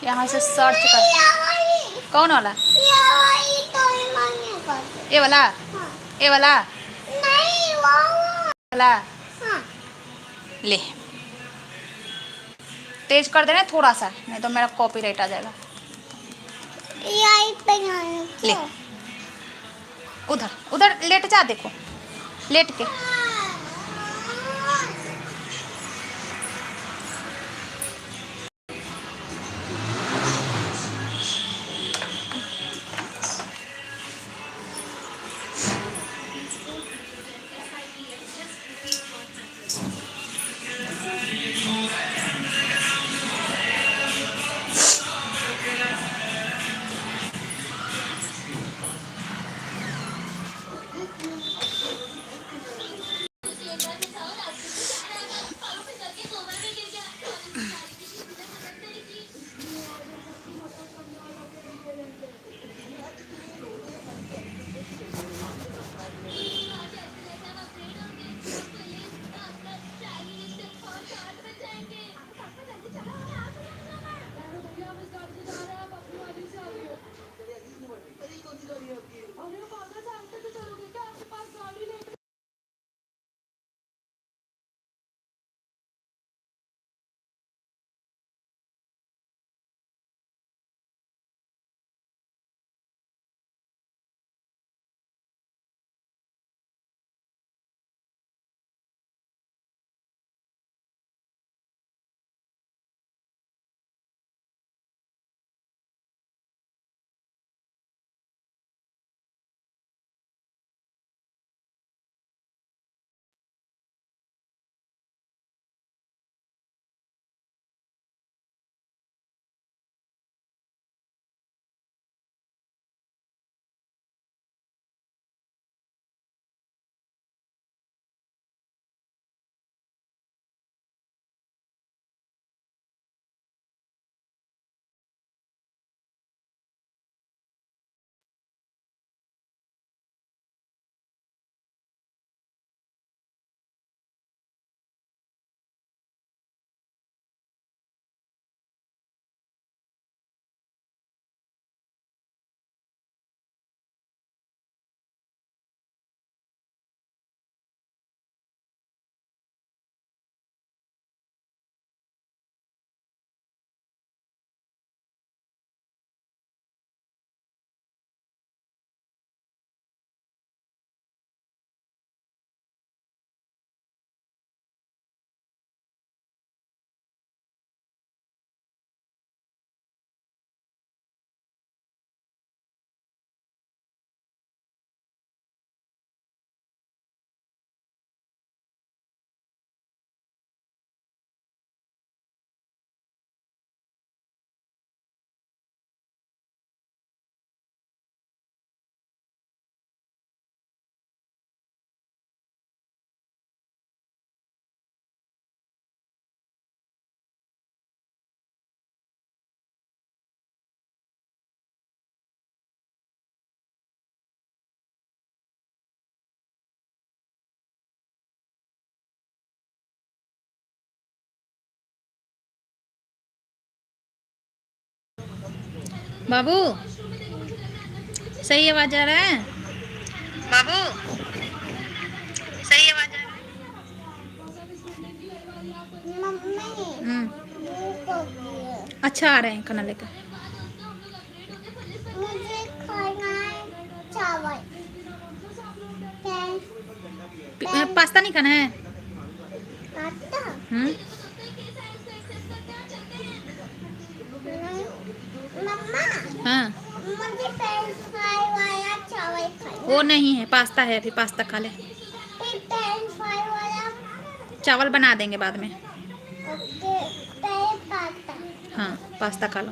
यहाँ से सर्च कर। कौन वाला? ये वाला? ये वाला? नहीं, वो वाला। हाँ। ले, तेज कर देना थोड़ा सा, नहीं तो मेरा कॉपीराइट आ जाएगा। ले, उधर उधर लेट जा, देखो लेट के। बाबू सही आवाज आ रहा है? बाबू सही आवाज आ रहा है? अच्छा आ रहे हैं, खाना लेकर। मुझे खाना है चावल। पास्ता नहीं खाना है? पास्ता? मम्मा, हाँ मुझे फ्रेंच फ्राई वाला चावल खाना। वो नहीं है, पास्ता है, अभी पास्ता खा ले। फ्रेंच फ्राई वाला चावल बना देंगे बाद में। Okay, pasta. हाँ पास्ता खा लो।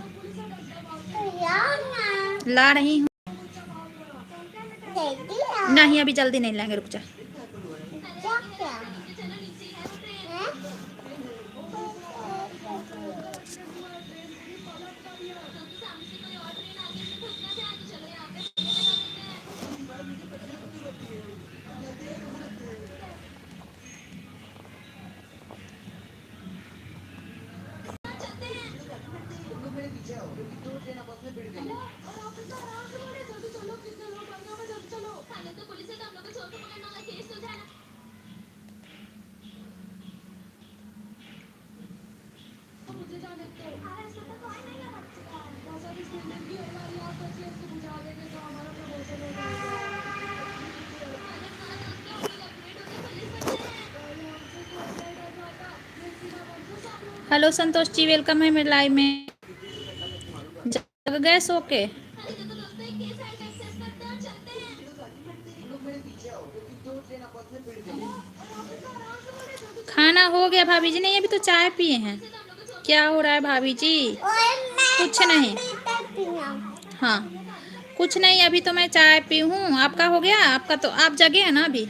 तो ला रही हूँ। नहीं अभी जल्दी नहीं लाएंगे, रुक जा। क्या? हेलो संतोष जी, वेलकम है मेरे लाइव में। जग गए सो के? खाना हो गया भाभी जी? नहीं, अभी तो चाय पिए हैं। क्या हो रहा है भाभी जी? कुछ नहीं। हाँ, कुछ नहीं, अभी तो मैं चाय पी हूँ। आपका हो गया? आपका तो आप जगे हैं ना अभी?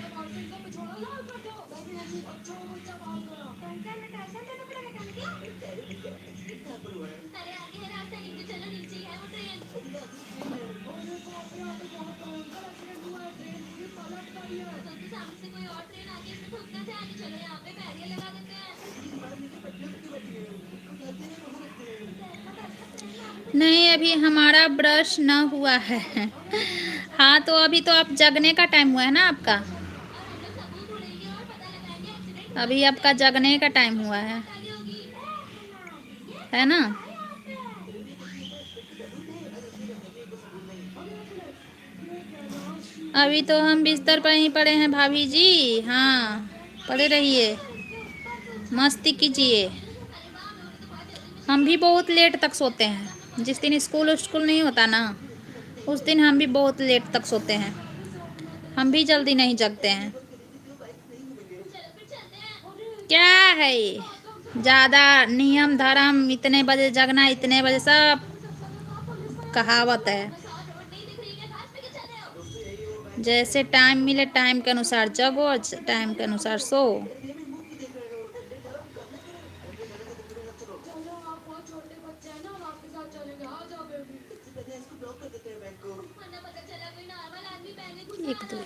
नहीं, अभी हमारा ब्रश ना हुआ है। हाँ, तो अभी तो आप जगने का टाइम हुआ है ना आपका? अभी आपका जगने का टाइम हुआ है ना? अभी तो हम बिस्तर पर ही पड़े हैं भाभी जी। हाँ, पड़े रहिए, मस्ती कीजिए। हम भी बहुत लेट तक सोते हैं। जिस दिन स्कूल नहीं होता ना, उस दिन हम भी बहुत लेट तक सोते हैं। हम भी जल्दी नहीं जगते हैं। क्या है ये ज़्यादा नियम धर्म? इतने बजे जगना, इतने बजे, सब कहावत है। जैसे टाइम मिले टाइम के अनुसार जगो, टाइम के अनुसार सो। एक दो